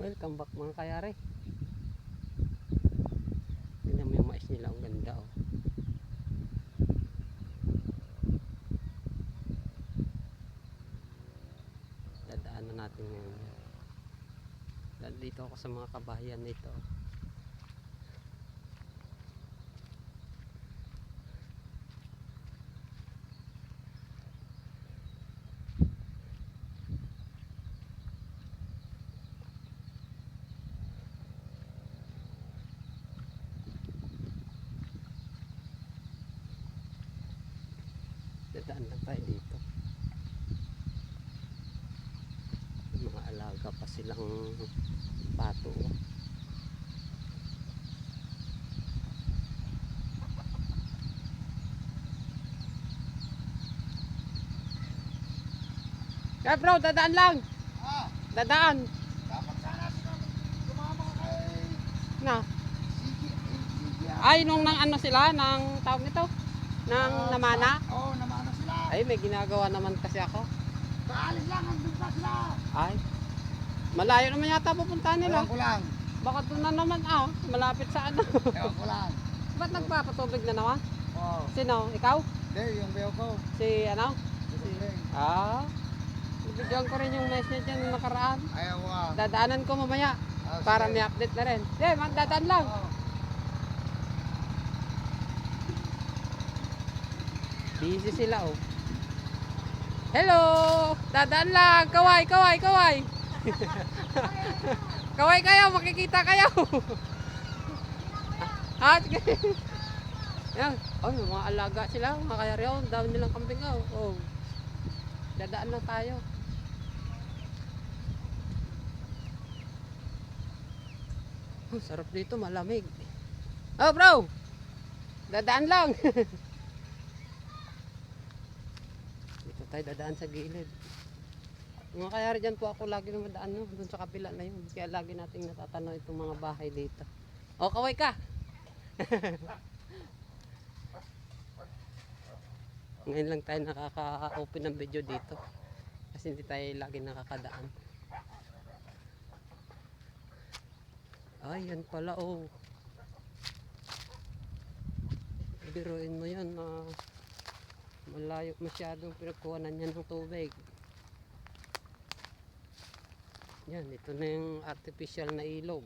Welcome back mga kayari. Tingnan mo yung mais nila, ang ganda oh. Dadaanan natin ngayon. Dito ako sa mga kabahayan nito. Dadaan lang tayo dito. Mga alaga pa silang pato. Kaya bro, dadaan lang. Dadaan. Dapat sana sumama kay Na. Sige. Ay, nung nang ano sila, nang tawag nito? Nang namana? Oo, namana sila. Ay, may ginagawa naman kasi ako. Kaalis lang, andun pa sila. Ay, malayo naman yata pupuntahan nila. Ewan ko lang. Baka doon na naman, malapit sa ano. Ewan ko lang. Ba't nagpapatubig na naman? Oo. Sino? Ikaw? Hindi, yung beo ko. Si ano? Sige. Bibigyan ko rin yung mess niya dyan nung nakaraan. Ayaw ko. Dadaanan ko mamaya para may update na rin. Magdadaan lang. Busy sila oh. Hello! Dadaan lang! Kaway! Kaway kayo! Makikita kayo! Sige. Yan. Ay, mga alaga sila. Mga kayari oh. Dami nilang kambing oh. Dadaan lang tayo. Sarap dito, malamig. Oh bro! Dadaan lang! Dito tayo dadaan sa gilid. Mga kayari dyan po ako lagi na madaan no? Doon sa kapila na yun. Kaya lagi nating natatanaw itong mga bahay dito. Oh, kaway ka! Ngayon lang tayo nakaka-open ng video dito. Kasi hindi tayo lagi nakakadaan. Ay, yan pala oh. Biruin mo yan malayo masyadong pinagkuhanan yan ng tubig. Yan, ito na yung artificial na ilog.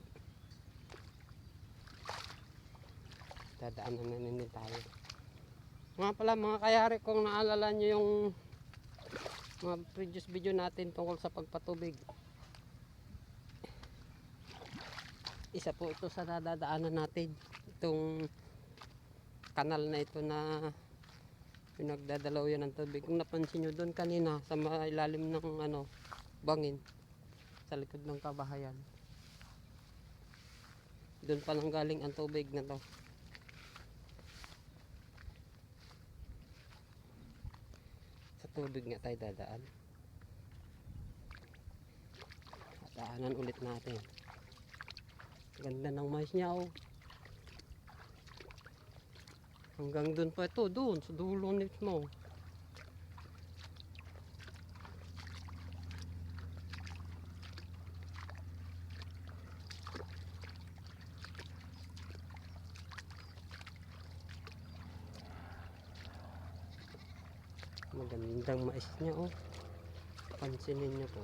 Dadaanan na nila tayo. Mga pala mga kayari, kung naalala nyo yung mga previous video natin tungkol sa pagpatubig. Isa po ito sa nadadaanan natin. Itong kanal na ito na pinagdadalaw yan ng tubig. Kung napansin nyo doon kanina sa ilalim ng bangin sa likod ng kabahayan. Doon pa lang galing ang tubig na to. Sa tubig nga tayo dadaan. Daanan ulit natin. Ganda ng mais niya oh. Hanggang doon pa ito, doon sa dulo mismo. Magandang mais niya oh. Pansinin niyo po.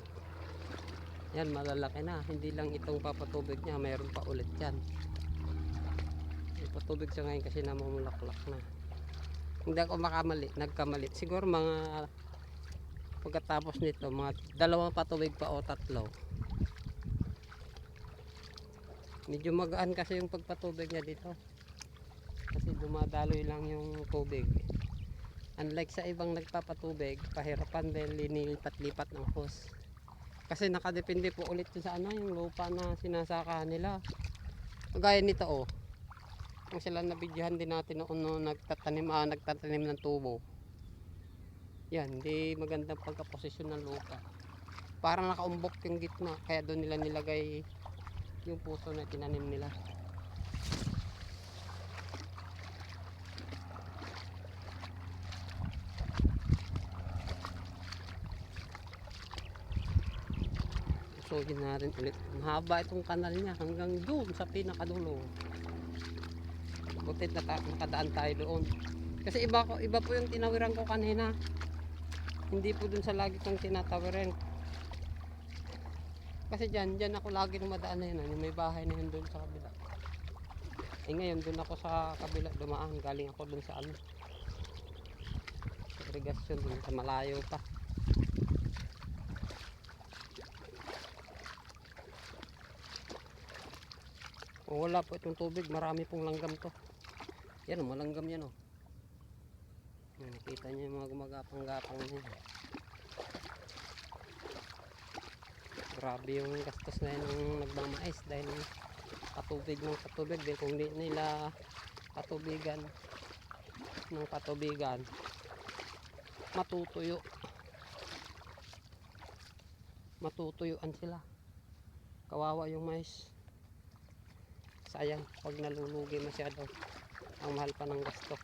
Yan, malalaki na. Hindi lang itong papatubig niya, mayroon pa ulit yan. Patubig siya ngayon kasi namumulaklak na. Hindi ako nagkamali. Siguro mga pagkatapos nito, mga 2 patubig pa o 3. Medyo magaan kasi yung pagpatubig niya dito. Kasi dumadaloy lang yung tubig. Unlike sa ibang nagpapatubig, pahirapan din linilipat-lipat ng hose. Kasi nakadepende po ulit sa yung lupa na sinasaka nila. Gaya nito oh. Kung sila nabidyohan din natin noon nagtatanim ng tubo. Yan, hindi magandang pagkaposisyon ng lupa. Parang nakaumbok yung gitna, kaya doon nila nilagay yung puso na tinanim nila. Seryosohin natin ulit. Mahaba itong kanal niya hanggang doon sa pinakadulo. Butit nakadaan tayo doon. Kasi iba po yung tinawiran ko kanina. Hindi po dun sa lagi kong tinatawiran. Kasi dyan ako lagi dumadaan na yun. Yung may bahay na yun dun sa kabila. Eh ngayon dun ako sa kabila dumaan. Galing ako dun sa ano. Sa irrigasyon dun sa malayo pa. Kung wala po itong tubig, marami pong langgam to. Yan o, malanggam yan o. Nakita nyo yung mga gumagapang-gapang na yan. Grabe yung gastos na yan ng nagmamais dahil patubig ng patubig. Dahil kung di nila patubigan ng patubigan, matutuyuan sila. Kawawa yung mais. Sayang pag nalulugi masyado, ang mahal pa ng gasto.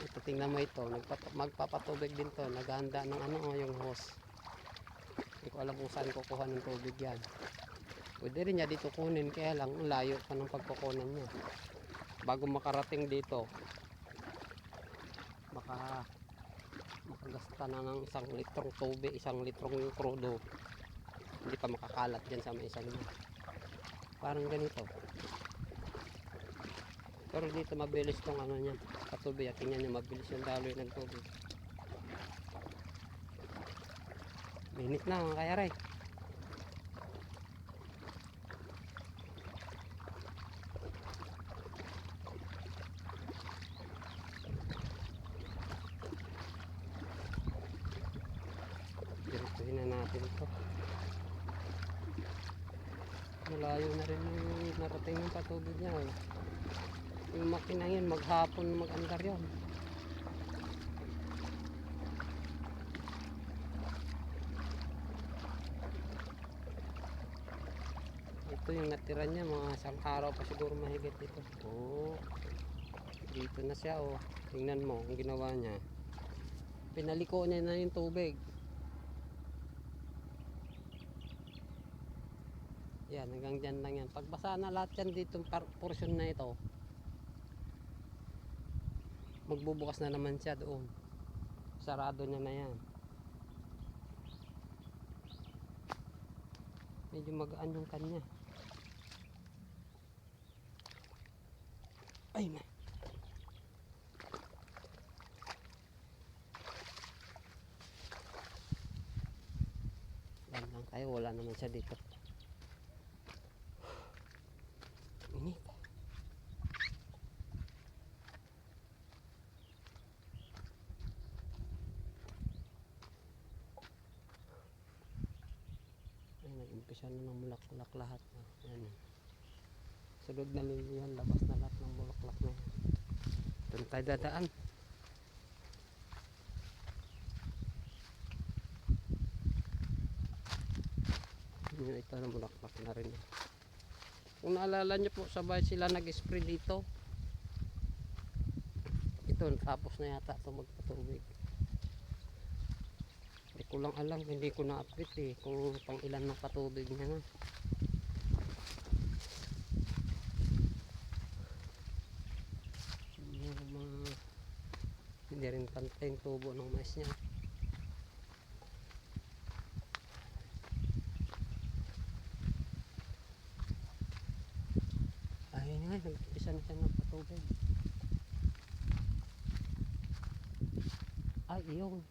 Ito tingnan mo ito, magpapatubig din to, naghahanda ng ano yung hose. Hindi ko alam kung saan kukuha ng tubig yan. Pwede rin niya dito kunin, kaya lang layo pa ng pagkukunan niya. Bago makarating dito, makagasta na ng 1 litrong tubig, 1 litrong krudo. Hindi pa makakalat dyan sa may isang niya. Parang ganito. Pero dito mabilis tong ano niya, patubig. Tingnan niyo, mabilis yung daloy ng tubig. Minit na mga kayaray. Diretsuhin na natin ito. Malayo na rin yung narating yung patubig niya. Yung makina yun, maghapon mag-andar yun. Ito yung natira niya, mga 1 araw pa siguro mahigit dito. Oh, dito na siya oh. Tingnan mo ang ginawa niya. Pinaliko niya na yung tubig. Yan, hanggang dyan lang yan. Pagbasa na lahat yan dito, portion na ito, magbubukas na naman siya doon. Sarado niya na yan. Medyo magaan yung kanya. Ay na. Yan lang tayo, wala naman siya dito. Init. Ay, nag-umpisa na ng bulak-bulak lahat. Ayan. Sunod na lili yan, labas na lahat ng bulaklak na yan. Doon tayo dadaan. Ito na bulaklak na rin. Kung naalala nyo po, sabay sila nag-spray dito. Ito, tapos na yata ito magpatubig. Hindi ko lang alam, hindi ko na-update eh kung pang ilan ng patubig niya na. Hindi rin pantay yung tubo ng mais niya. Ayun nga, nag-isa na siya ng patubig. Ay, iyon.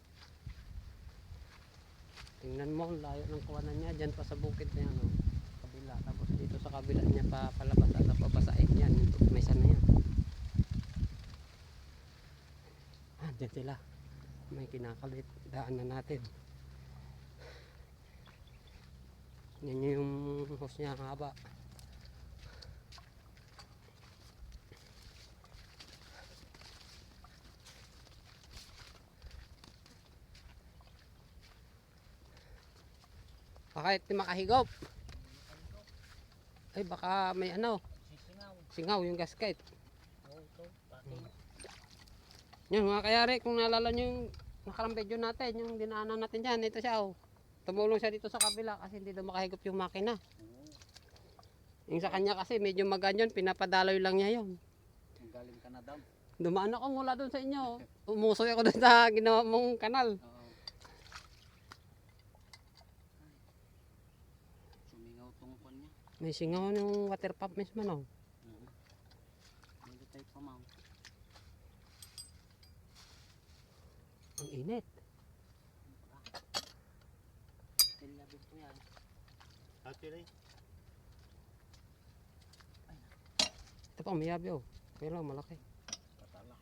Tingnan mo, layo ng kuwanan niya. Diyan pa sa bukid na yan, oh. Kabila. Tapos dito sa kabila niya pa palabas at pabasain yan. May isa na yan. Ah, dyan sila. May kinakalit. Daan na natin. Yan yung hose niya haba. Bakit di makahigop? Ay baka may ano, singaw yung gasket. Yun mga kayari, kung naalala nyo yung nakarang video natin, yung dinaanan natin dyan, ito siya oh. Tumulong siya dito sa kabila kasi hindi daw makahigop yung makina. Yung sa kanya kasi medyo maganyan, pinapadaloy lang niya yun. Ang galing ka na daw. Dumaan ako mula doon sa inyo. Umusoy ako doon sa ginawa mong kanal. Oo. Sumingaw tong kwan niya. May singaw yung water pump mismo no. Hindi tayo pamaw. Ang init. Tilabit ko yan. Ate rin. Ito pa, umiyabi oh. Pero malaki. Patala.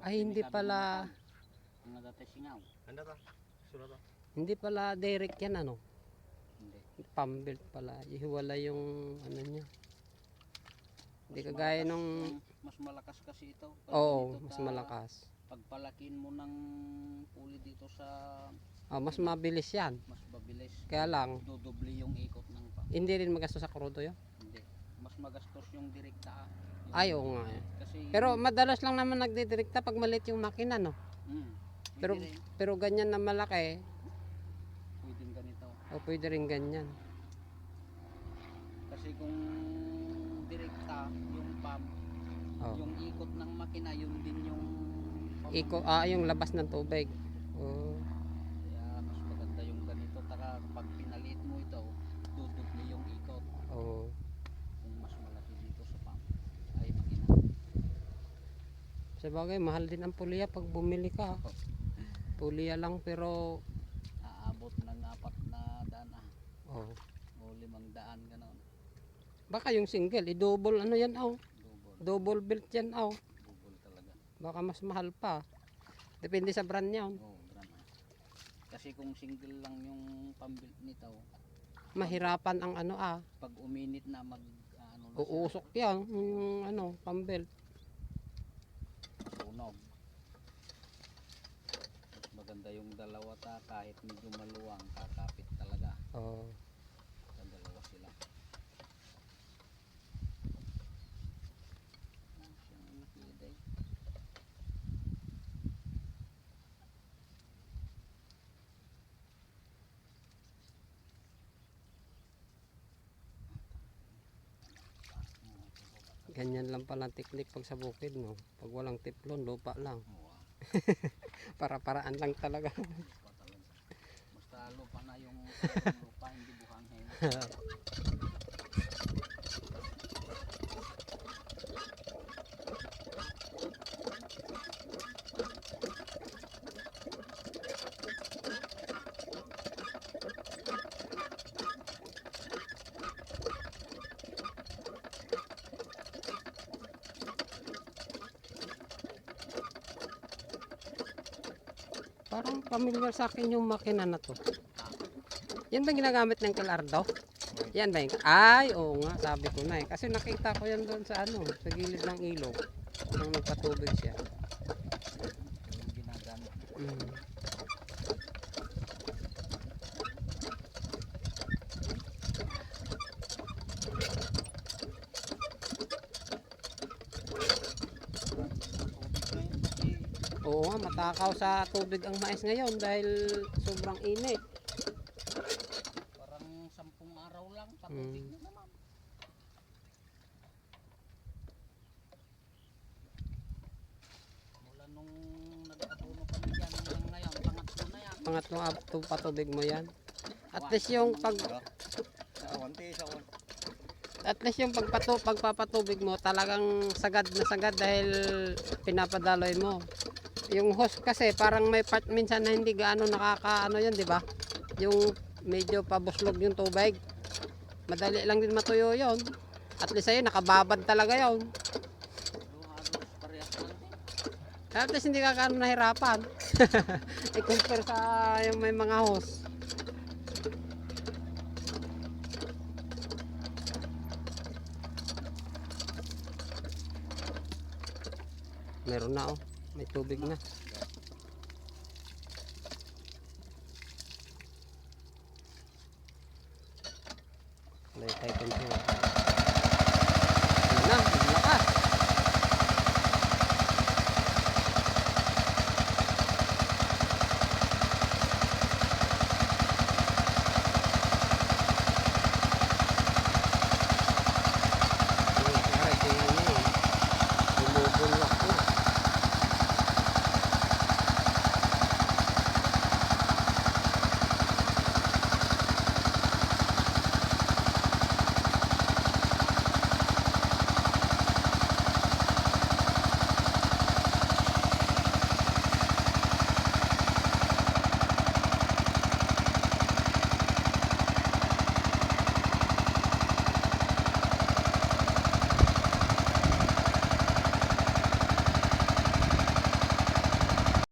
Ay hindi pala, Ang nagatay singaw. Anda ka? Sura ka? hindi pala direct yan ano. Hindi. Pump belt pala. Ihiwala yung ano niya. Hindi kagaya nung, Mas malakas kasi ito. Pag oo, dito mas ta- malakas. Pagpalakin mo ng puli dito sa Mas mabilis yan. mas mabilis. Kaya lang, Dodoble yung ikot ng pump. hindi rin magastos sa krudo yun. Hindi. Mas magastos yung direkta. Yung- Ay, oo nga. Kasi Pero madalas lang naman nagdidirekta pag maliit yung makina no. Pero pwede rin. pero ganyan na malaki, Pwedeng ganito. o pwede rin ganyan. Kasi kung direkta yung pump, Oh. yung ikot ng makina, yun din yung Yung labas ng tubig. Oh. Kaya mas maganda yung ganito. Taka pag pinalit mo ito, dodoble yung ikot. Oh. Kung mas malaki dito sa pump ay makina. Sa bagay, mahal din ang puliya pag bumili ka. Puliya lang pero Aabot ng 400 oh. o 500 ganon. Baka yung single, i-double ano yan aw. Double. Double belt yan aw. Double talaga. Baka mas mahal pa. Depende sa brand niyan. Oo, grama. Kasi kung single lang yung pambuilt nito, Mahirapan ang ano pag uminit na ano na siya, uusok yan yung ano, pambelt. sunog. Mas maganda yung dalawa kahit medyo maluwang, kakapit talaga. Oh. Sa dalawa sila. Siyang nakiday. Ganyan lang pala ang teknik pag sa bukid no. Pag walang tiplon, lupa lang. Oo, Para-paraan lang talaga. lupa talaga. Basta lupa na yung lupa, hindi buhangin. Parang familiar sa akin yung makina na to. Yan ba yung ginagamit ng Kalardo? Yan ba yung... Ay, oo nga, sabi ko na eh. Kasi nakita ko yan doon sa ano, sa gilid ng ilog. Nang nagpatubig siya. Yung ginagamit. Mm. Oo nga, matakaw sa tubig ang mais ngayon dahil sobrang init. Parang 10 araw lang, patubig na naman. Mula nung nagkatuno kami dyan hanggang ngayon, pangatlo na yan. Pangatlong patubig mo yan. At least yung pagpapatubig mo talagang sagad na sagad dahil pinapadaloy mo. Yung hose kasi parang may part minsan na hindi gaano nakakaano yun, di ba? Yung medyo pabuslog yung tubig. Madali lang din matuyo yun. At least ayun, nakababad talaga yun. Halos parehas lang din. At least hindi ka gaano nahirapan. I-compare sa yung may mga hose. Meron na oh. May tubig na. Lay tayo control.